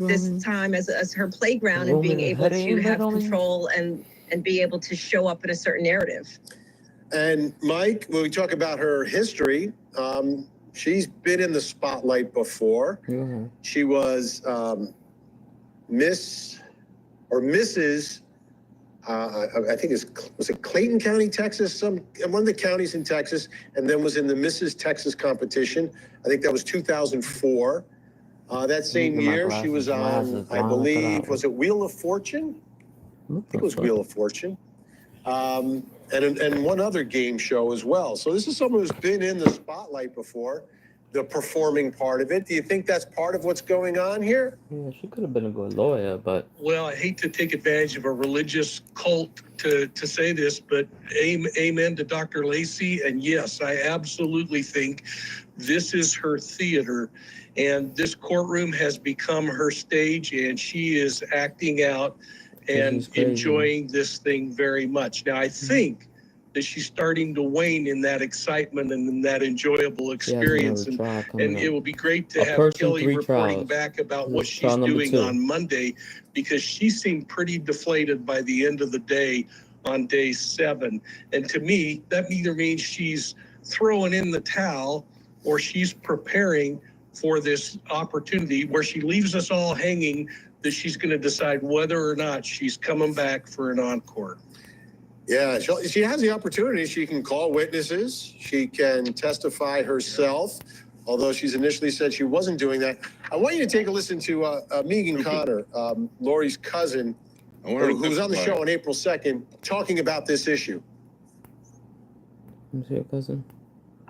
this time as her playground and being able to have control and be able to show up in a certain narrative. And Mike, when we talk about her history, she's been in the spotlight before. Mm-hmm. She was Miss or Mrs. I think was it Clayton County, Texas, one of the counties in Texas, and then was in the Mrs. Texas competition. I think that was 2004. That same year, she was on, I believe, was it Wheel of Fortune? I think it was Wheel of Fortune. And one other game show as well. So this is someone who's been in the spotlight before, the performing part of it. Do you think that's part of what's going on here? Yeah, she could have been a good lawyer, but... Well, I hate to take advantage of a religious cult to say this, but amen to Dr. Lacey. And yes, I absolutely think this is her theater. And this courtroom has become her stage, and she is acting out and enjoying this thing very much. Now, I think that she's starting to wane in that excitement and in that enjoyable experience. And it will be great to have Kelly reporting back about what she's doing on Monday, because she seemed pretty deflated by the end of the day on day 7. And to me, that either means she's throwing in the towel or she's preparing for this opportunity where she leaves us all hanging, that she's going to decide whether or not she's coming back for an encore. Yeah, she has the opportunity. She can call witnesses. She can testify herself, although she's initially said she wasn't doing that. I want you to take a listen to Megan Connor, Lori's cousin, who was on the show on April 2nd, talking about this issue. Your cousin?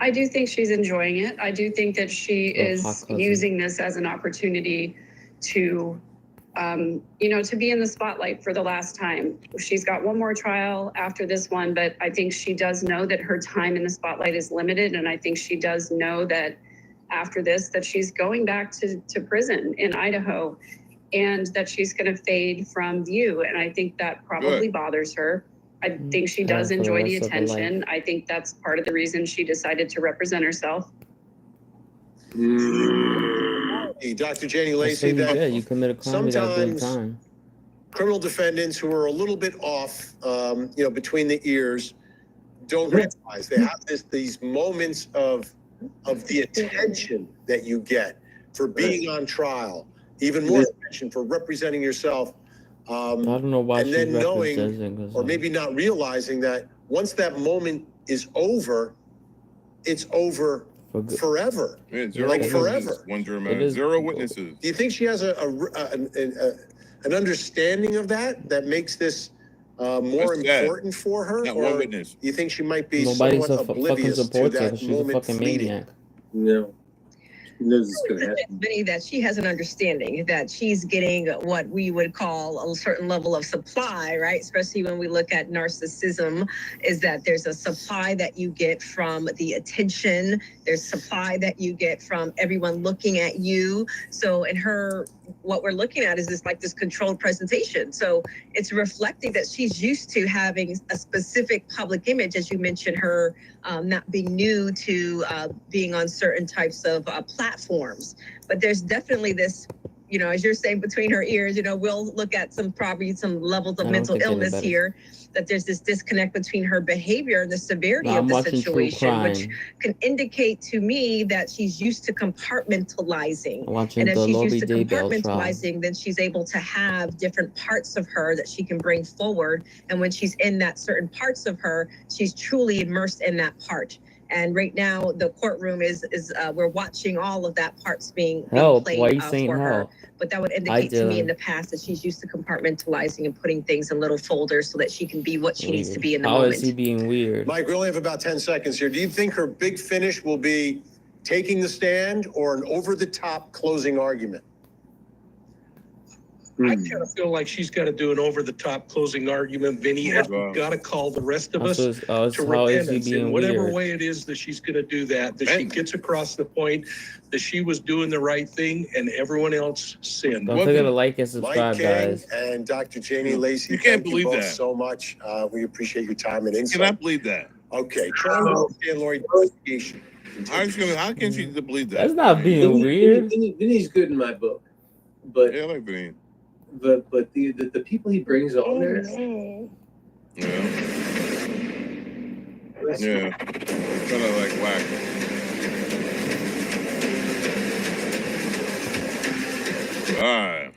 I do think she's enjoying it. I do think that she is using this as an opportunity to, to be in the spotlight for the last time. She's got one more trial after this one, but I think she does know that her time in the spotlight is limited. And I think she does know that after this, that she's going back to prison in Idaho and that she's going to fade from view. And I think that probably bothers her. I think she does enjoy the attention. I think that's part of the reason she decided to represent herself. Dr. Janie Lacey, that you commit a crime, you got a good time. Criminal defendants who are a little bit off, between the ears, don't realize they have these moments of the attention that you get for being on trial, even more attention for representing yourself. I don't know why. And then knowing, or maybe not realizing that once that moment is over, it's over forever. Yeah, forever. Zero witnesses. Do you think she has an understanding of that makes this more important for her? Not one witness. Do you think she might be somewhat oblivious to that moment fleeting? No. Vinny, that she has an understanding that she's getting what we would call a certain level of supply, right? Especially when we look at narcissism, is that there's a supply that you get from the attention. There's supply that you get from everyone looking at you. So in her, what we're looking at is this controlled presentation. So it's reflecting that she's used to having a specific public image, as you mentioned, her not being new to being on certain types of platforms. But there's definitely this, as you're saying, between her ears, we'll look at probably some levels of mental illness here, that there's this disconnect between her behavior and the severity of the situation, which can indicate to me that she's used to compartmentalizing. And as she's used to compartmentalizing, then she's able to have different parts of her that she can bring forward. And when she's in that certain parts of her, she's truly immersed in that part. And right now, the courtroom is we're watching all of that parts being played for her. But that would indicate to me in the past that she's used to compartmentalizing and putting things in little folders so that she can be what she needs to be in the moment. How is he being weird? Mike, we only have about 10 seconds here. Do you think her big finish will be taking the stand or an over-the-top closing argument? I kind of feel like she's got to do an over-the-top closing argument, Vinny, and we've got to call the rest of us to repentance in whatever way it is that she's going to do that she gets across the point that she was doing the right thing and everyone else sinned. Don't forget to like and subscribe, guys. And Dr. Janie Lacey, you can't believe both that so much. We appreciate your time and insight. I cannot believe that. Okay, trying to understand Lori investigation. How can she believe that? That's not being weird. Vinny's good in my book. But Yeah, I like Vinny. but the people he brings on there. Yeah. Yeah. Kind of like whack. Ah.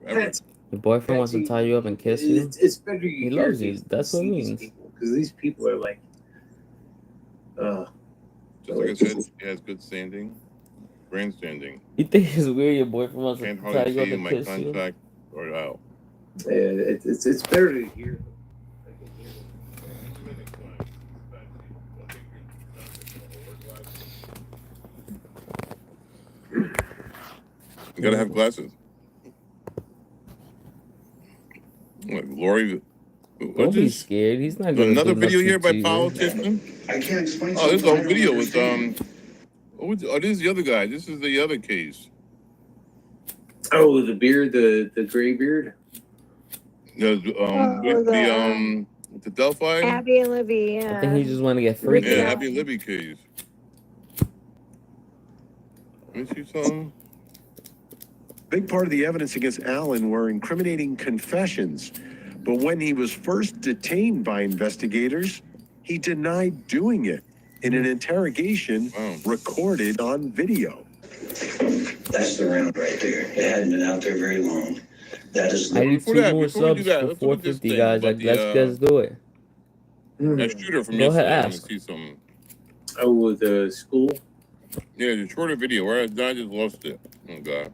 Your boyfriend wants to tie you up and kiss you. It's better He loves you. That's what it means. Because these people are like, Just like I said, he has good standing, grandstanding. You think it's weird your boyfriend wants to Can't tie hardly you up see and my kiss you? contract or out. it's better to hear. You gotta have glasses. What, Lori? Don't be scared. He's not gonna Another do video nothing here by to you. politician. I can't explain. Oh, this whole video was Oh, this is the other guy. This is the other case. Oh, the beard, the gray beard. The Delphi. Abby and Libby. I think he just want to get freaky. Yeah, Abby and Libby case. Let me see something. Big part of the evidence against Allen were incriminating confessions. But when he was first detained by investigators, he denied doing it in an interrogation recorded on video. That's the round right there. It hadn't been out there very long. That is the I need 2 more subs for 450, guys. Let's do it. That shooter from Go ahead, yesterday. I want ask. to see something. Oh, the school. Yeah, the shorter video. Where I just lost it. Oh God.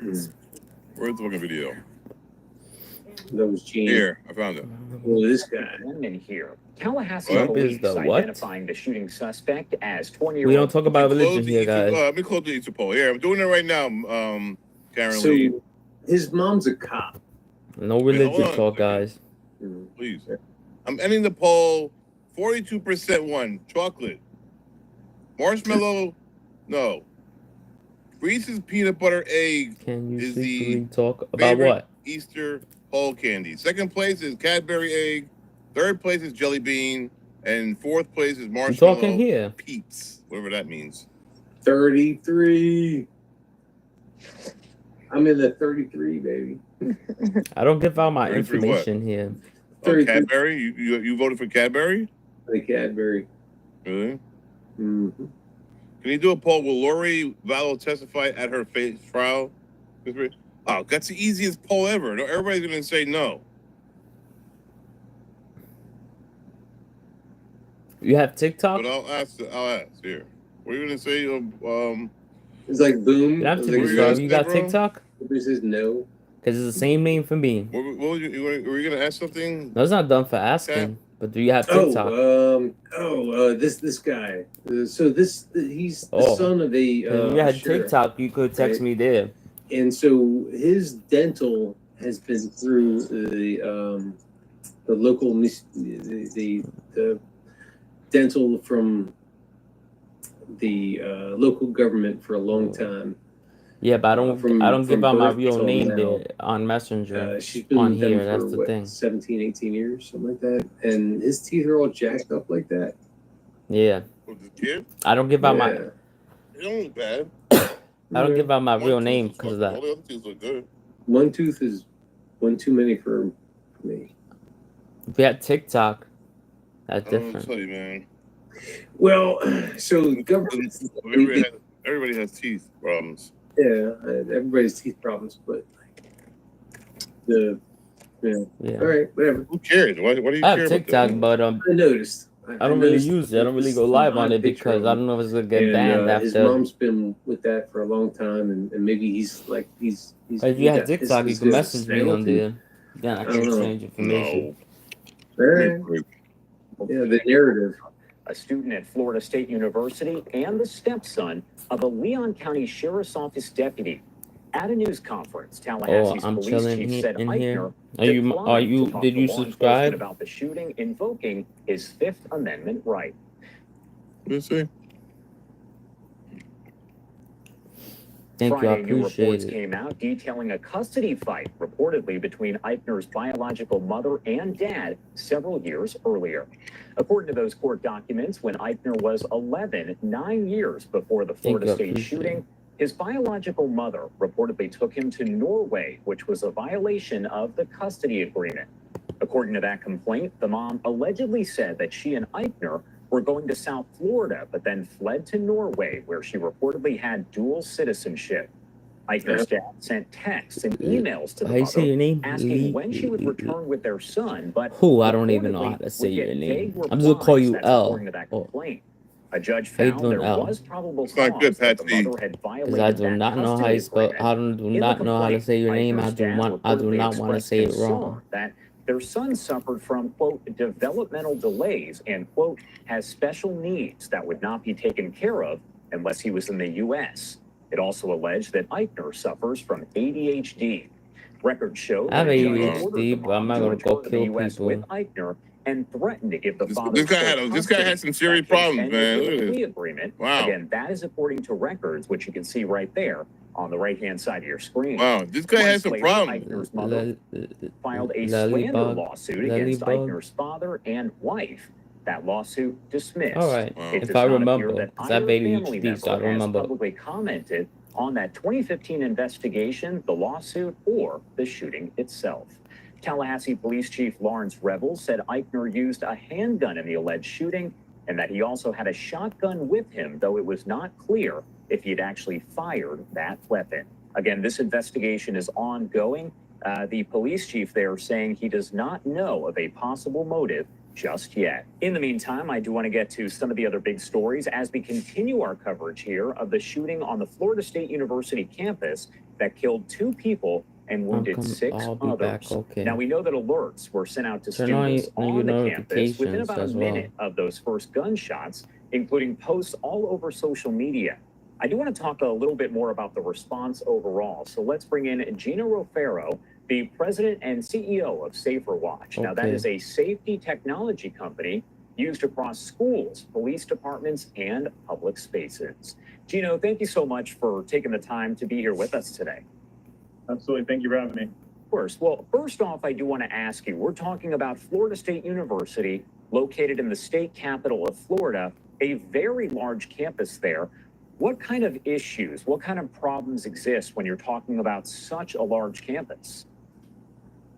Where's the fucking video? That was Gene. Here, I found it. Well, this guy. In here, Tallahassee What? police Is the what? identifying the shooting suspect as 20-year-old. We don't talk about religion Close the here, Easter- guys. let me close the Easter poll. Here, I'm doing it right now. Karen So Lee, his mom's a cop. No Wait, hold religion on a talk, second. guys. please. I'm ending the poll. 42% won. Chocolate. Marshmallow, no. Reese's peanut butter egg Can you is secretly the talk about favorite what? Easter poll candy. Second place is Cadbury egg. Third place is jelly bean. And fourth place is You marshmallow talking here? peeps, whatever that means. 33. I'm in the 33, baby. I don't give out my 33 information here. Oh, 33. Cadbury? You voted for Cadbury? The Cadbury. Really? Mm-hmm. Can you do a poll? Will Lori Vallow testify at her face trial? Oh, that's the easiest poll ever. No, everybody's going to say no. You have TikTok? But I'll ask here. What are you going to say? It's like boom. You have Like, TikTok. You got bro? TikTok? This is no. Because it's the same name for me. What were you going to ask something? No, it's not done for asking. But do you have TikTok? This guy. So he's the Oh. son of a. If you had sheriff. TikTok, you could text me there. And so his dental has been through the local the dental from the local government for a long time. Yeah, but I don't From give out my birth real till name now. there on Messenger. She's been On with them here, for that's the thing. 17, 18 years, something like that. And his teeth are all jacked up like that. Yeah. With the kid? I don't give out my It don't look bad. I don't give out my real One name tooth because of looks- that. All the other teeth look good. One tooth is one too many for me. If you had TikTok, that's I don't know what to different. tell you, man. Well, so the government. Everybody has teeth problems. Yeah, everybody's teeth problems, but yeah. Yeah. All right, whatever. Who cares? Why do you I care have about TikTok, that? but I noticed. I don't really noticed use it. I don't really go this live on odd it picture because of I him. don't know if it's gonna get And, banned his after. mom's been with that for a long time, and maybe he's like he's. If you have TikTok, you can message me on there. Then I I can don't know. exchange information. No. All right. Yeah, the narrative. A student at Florida State University and the stepson of a Leon County Sheriff's Office deputy. At a news conference, Tallahassee's I'm police chilling chief said in here. Eichner Are you? declined to talk Did to you law enforcement subscribe? about the shooting, invoking his Fifth Amendment right. Let's see. Thank you, I Friday, new appreciate reports it. came out detailing a custody fight reportedly between Eichner's biological mother and dad several years earlier. According to those court documents, when Eichner was 11, 9 years before the Florida State shooting, his biological mother reportedly took him to Norway, which was a violation of the custody agreement. According to that complaint, the mom allegedly said that she and Eichner were going to South Florida, but then fled to Norway, where she reportedly had dual citizenship. Eichner's dad sent texts and emails to the mother asking when she would return with their son, but I don't even know how to say your name. I'm just gonna call you L. A judge found there was probable cause that the mother had Because I do not know how you spell. I do not know how to say your name. I do not want to say it wrong. That their son suffered from, quote, developmental delays and, quote, has special needs that would not be taken care of unless he was in the U.S. It also alleged that Eichner suffers from ADHD. Records show I have ADHD, but I'm not going to go kill people. With Eichner and threatened to give the father. This guy had some serious problems, man. Look at this. Agreement. Wow. Again, that is according to records, which you can see right there on the right-hand side of your screen. Wow, this guy has some problems. Eichner's mother filed a slander lawsuit against Eichner's father and wife. That lawsuit dismissed. All right, Wow. if I remember, because I have ADHD, so I don't remember. Publicly commented on that 2015 investigation, the lawsuit, or the shooting itself. Tallahassee Police Chief Lawrence Revel said Eichner used a handgun in the alleged shooting and that he also had a shotgun with him, though it was not clear if he had actually fired that weapon. Again, this investigation is ongoing. The police chief there saying he does not know of a possible motive just yet. In the meantime, I do want to get to some of the other big stories as we continue our coverage here of the shooting on the Florida State University campus that killed 2 people and wounded 6 others. Okay. Now, we know that alerts were sent out to students on the campus within about a minute of those first gunshots, including posts all over social media. I do want to talk a little bit more about the response overall. So let's bring in Gina Rofero, the president and CEO of SaferWatch. Now, that is a safety technology company used across schools, police departments, and public spaces. Gino, thank you so much for taking the time to be here with us today. Absolutely. Thank you for having me. Of course. Well, first off, I do want to ask you, we're talking about Florida State University, located in the state capital of Florida, a very large campus there. What kind of issues, what kind of problems exist when you're talking about such a large campus?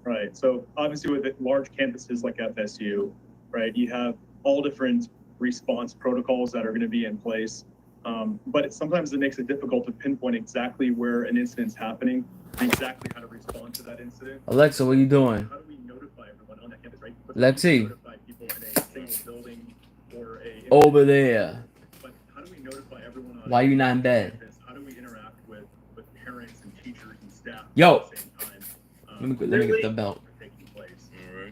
Right. So obviously with large campuses like FSU, right, you have all different response protocols that are going to be in place. But sometimes it makes it difficult to pinpoint exactly where an incident's happening and exactly how to respond to that incident. Alexa, what are you doing? How do we notify everyone on that campus, right? Lexi. Notify people in a single building or over there. But how do we notify everyone on why you not in bed? Campus? How do we interact with parents and teachers and staff Yo. at the same time? Let me get the belt. Taking place.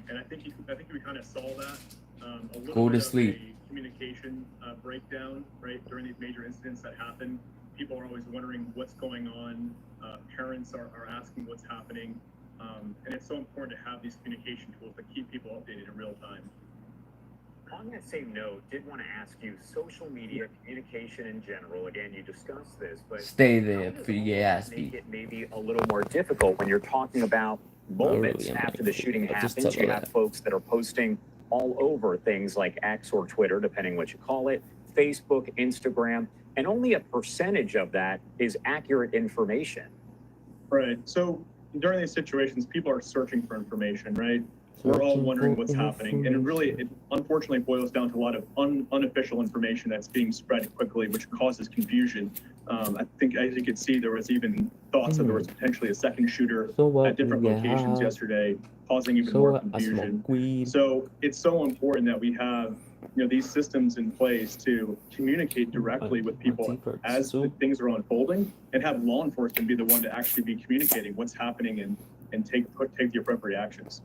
And I think we kind of saw that. A little Go to bit sleep. of a communication breakdown, right? During these major incidents that happen, people are always wondering what's going on. Parents are asking what's happening. And it's so important to have these communication tools that keep people updated in real time. On that same note, did want to ask you, social media communication in general, again, you discussed this, but stay there for your ass make it maybe a little more difficult when you're talking about moments after the shooting happens. You have folks that are posting all over things like X or Twitter, depending what you call it, Facebook, Instagram, and only a percentage of that is accurate information. Right. So during these situations, people are searching for information, right? We're all wondering what's happening. And it unfortunately boils down to a lot of unofficial information that's being spread quickly, which causes confusion. I think, as you could see, there was even thoughts that there was potentially a second shooter at different locations yesterday, causing even more confusion. So it's so important that we have these systems in place to communicate directly with people as things are unfolding, and have law enforcement be the one to actually be communicating what's happening and take the appropriate actions.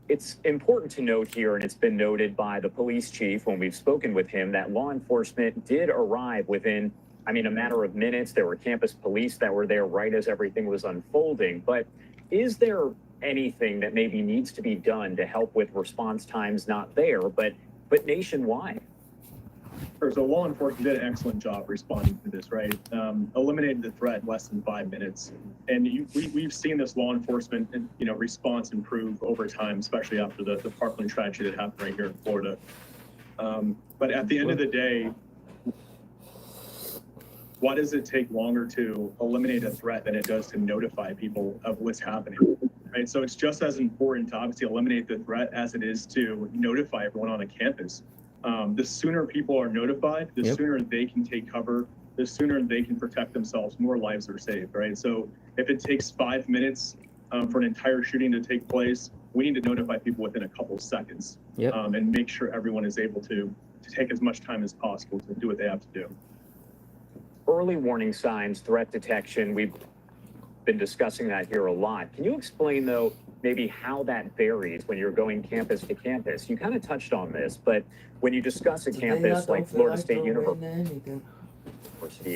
It's important to note here, and it's been noted by the police chief when we've spoken with him, that law enforcement did arrive within, a matter of minutes. There were campus police that were there right as everything was unfolding. But is there anything that maybe needs to be done to help with response times, not there, but nationwide? Sure. So law enforcement did an excellent job responding to this, right? Eliminated the threat in less than 5 minutes. And we've seen this law enforcement, response improve over time, especially after the Parkland tragedy that happened right here in Florida. But at the end of the day, why does it take longer to eliminate a threat than it does to notify people of what's happening? Right. So it's just as important to obviously eliminate the threat as it is to notify everyone on a campus. The sooner people are notified, the sooner they can take cover, the sooner they can protect themselves, more lives are saved, right? So if it takes 5 minutes for an entire shooting to take place, we need to notify people within a couple of seconds and make sure everyone is able to take as much time as possible to do what they have to do. Early warning signs, threat detection, we've been discussing that here a lot. Can you explain, though, maybe how that varies when you're going campus to campus? You kind of touched on this, but when you discuss a campus like Florida State University,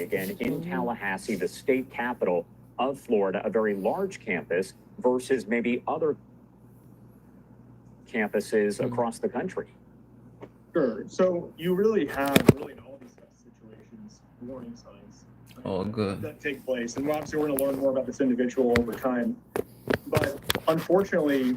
again, in Tallahassee, the state capital of Florida, a very large campus versus maybe other campuses across the country. Sure. So you really have in all these situations warning signs. Oh, good. That take place. And obviously we're going to learn more about this individual over time. But unfortunately,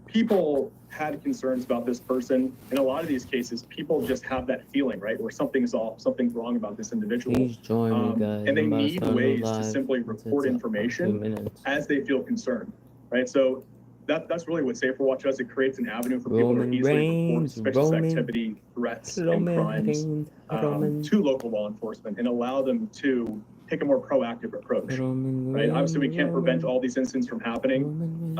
people had concerns about this person. In a lot of these cases, people just have that feeling, right? Where something's off, something's wrong about this individual. Please join me, guys. And they need ways to simply report information as they feel concerned, right? So that's really what Safer Watch does. It creates an avenue for people to easily report suspicious activity, threats, and crimes to local law enforcement and allow them to take a more proactive approach, right? Obviously, we can't prevent all these incidents from happening,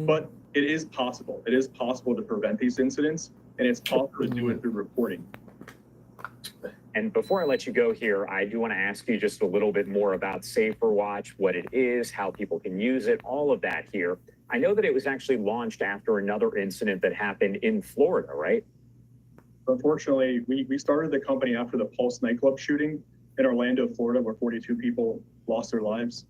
but it is possible. It is possible to prevent these incidents, and it's possible to do it through reporting. And before I let you go here, I do want to ask you just a little bit more about Safer Watch, what it is, how people can use it, all of that here. I know that it was actually launched after another incident that happened in Florida, right? Unfortunately, we started the company after the Pulse nightclub shooting in Orlando, Florida, where 42 people lost their lives.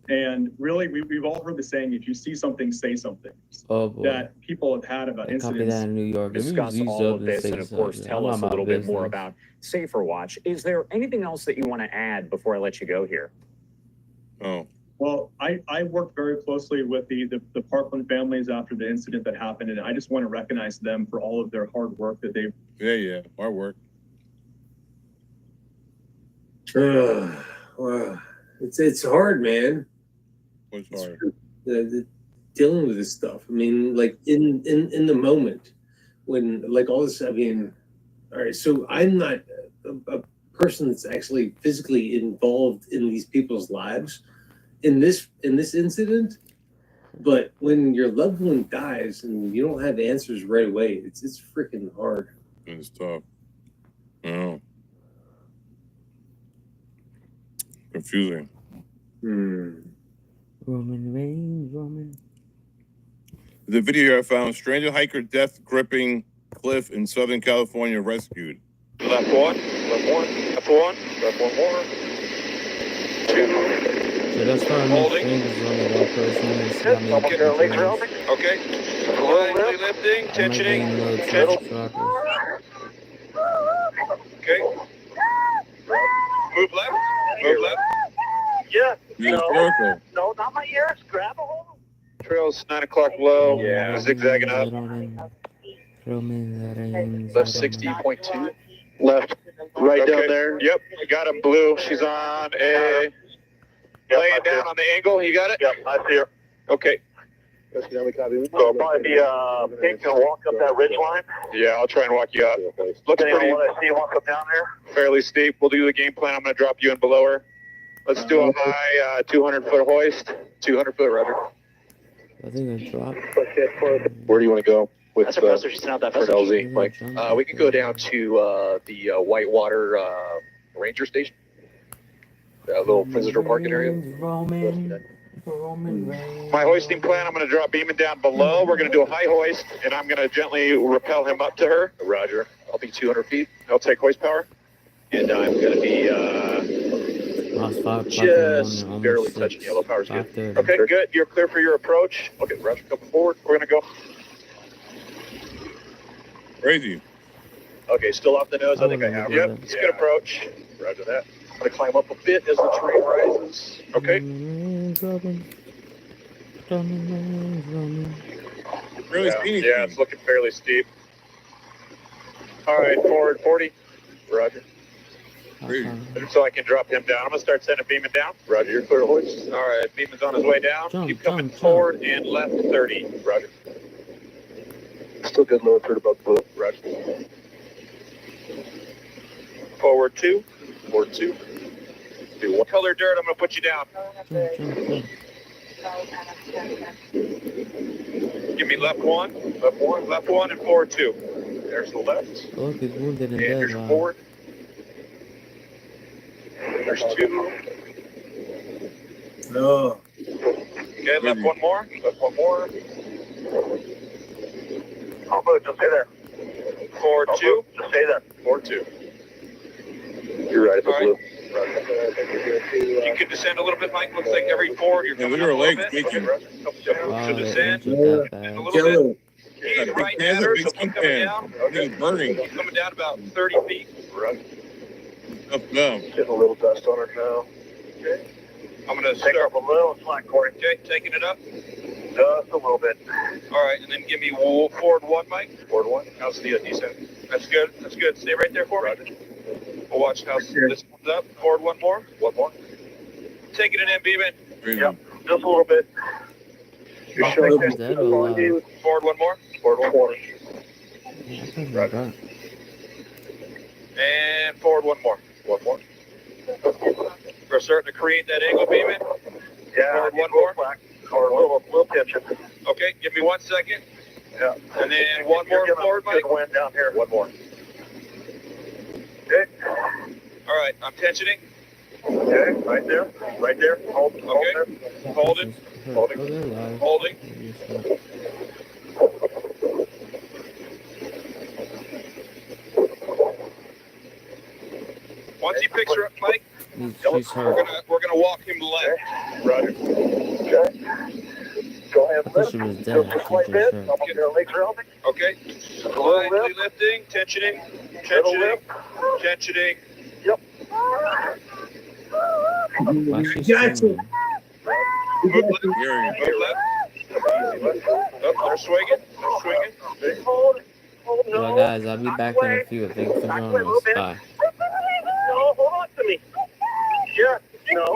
And really, we've all heard the saying, if you see something, say something. That people have had about incidents. That in New York. Discuss all of this and, of course, tell us a little bit more about Safer Watch. Is there anything else that you want to add before I let you go here? Oh. Well, I worked very closely with the Parkland families after the incident that happened, and I just want to recognize them for all of their hard work that they've. Yeah, hard work. Wow, it's hard, man. What's hard? Dealing with this stuff. I mean, like in the moment when like all this. I mean, all right. So I'm not a person that's actually physically involved in these people's lives in this incident, but when your loved one dies and you don't have answers right away, it's freaking hard. It's tough. I know. Confusing. Roman Reigns, Roman. The video I found: stranger hiker death gripping cliff in Southern California rescued. Left one, left one, left one, left one more. Two. So that's why Holding. Okay. Lightly lifting, tensioning. Okay. Move left. Move left. Yeah. No, not my ears. Grab a hold. Trail's 9 o'clock low. Yeah. Zigzagging up. Left 60.2. Left. Right down there. Yep. Got him. Blue. She's on a. Laying down on the angle. You got it? Yep. I see her. Okay. So I'll probably be pink and walk up that ridge line. Yeah, I'll try and walk you up. Looks pretty. What I see, walk up down there. Fairly steep. We'll do the game plan. I'm going to drop you in below her. Let's do a high 200-foot hoist. 200-foot rudder. I think I dropped. Where do you want to go with That's impressive. She's not that for far. LZ? Like, we could go down to the Whitewater Ranger Station. Little visitor parking area. My hoisting plan, I'm going to drop Beeman down below. We're going to do a high hoist, and I'm going to gently rappel him up to her. Roger. I'll be 200 feet. I'll take hoist power. And I'm going to be just barely touching yellow. Power's good. Okay, good. You're clear for your approach. Okay, Roger, come forward. We're going to go. Crazy. Okay, still off the nose. I think I have. Yep, it's a good approach. Roger that. I'm gonna climb up a bit as the terrain rises. Okay. Really steep. Yeah, it's looking fairly steep. All right, forward 40. Roger. So I can drop him down. I'm gonna start sending Beeman down. Roger, you're clear, hoist. All right, Beeman's on his way down. Keep coming forward and left 30. Roger. Still good, lower third above blue. Roger. Forward 2. Forward 2. Do one color dirt. I'm gonna put you down. Give me left 1. Left 1. Left 1 and forward 2. There's the left. Look, he's wounded and And dead. there's your Wow. forward. There's 2. No. Okay, left 1 more. Left 1 more. I'll move. Just stay there. Forward 2. Just stay there. Forward 2. You're right. It's blue. You can descend a little bit, Mike. Looks like every forward you're coming up a little bit. Wow, So descend they injured that a bad. little bit. He's right at her, so keep coming pan. down. It's burning. Keep coming down about 30 feet. Up now. Getting a little dust on her now. Okay. I'm going to take her up a little slack, Corey. Okay, taking it up. Just a little bit. All right, and then give me forward 1, Mike. Forward 1. How's the descent? That's good. That's good. Stay right there for me. We'll watch how this comes up. Forward 1 more. 1 more. Taking it in, Beeman. Yep. Just a little bit. You're showing He's dead or alive? Forward 1 more. Forward 1 more. Yeah, I thought he was burnt. And forward 1 more. 1 more. We're starting to create that angle, Beeman. Yeah. Forward 1 more. Forward, we'll pitch it. Okay, give me 1 second. Yeah. And then 1 more forward, Mike. Good wind down here. 1 more. Okay. All right, I'm tensioning. Okay, right there. Right there. Hold. Okay. Holding. Holding. Holding. Once he picks her up, Mike, She's hurt. we're gonna walk him left. Roger. Okay. Go ahead. I thought she was dead. She just hurt. Okay. Slightly lifting, tensioning, tensioning, tensioning. Yep. Why is she screaming? Move left. Move left. Oh, they're swinging. They're swinging. Well, guys, I'll be back in a few. Thanks for joining us. Bye. No, hold on to me. Yeah. No.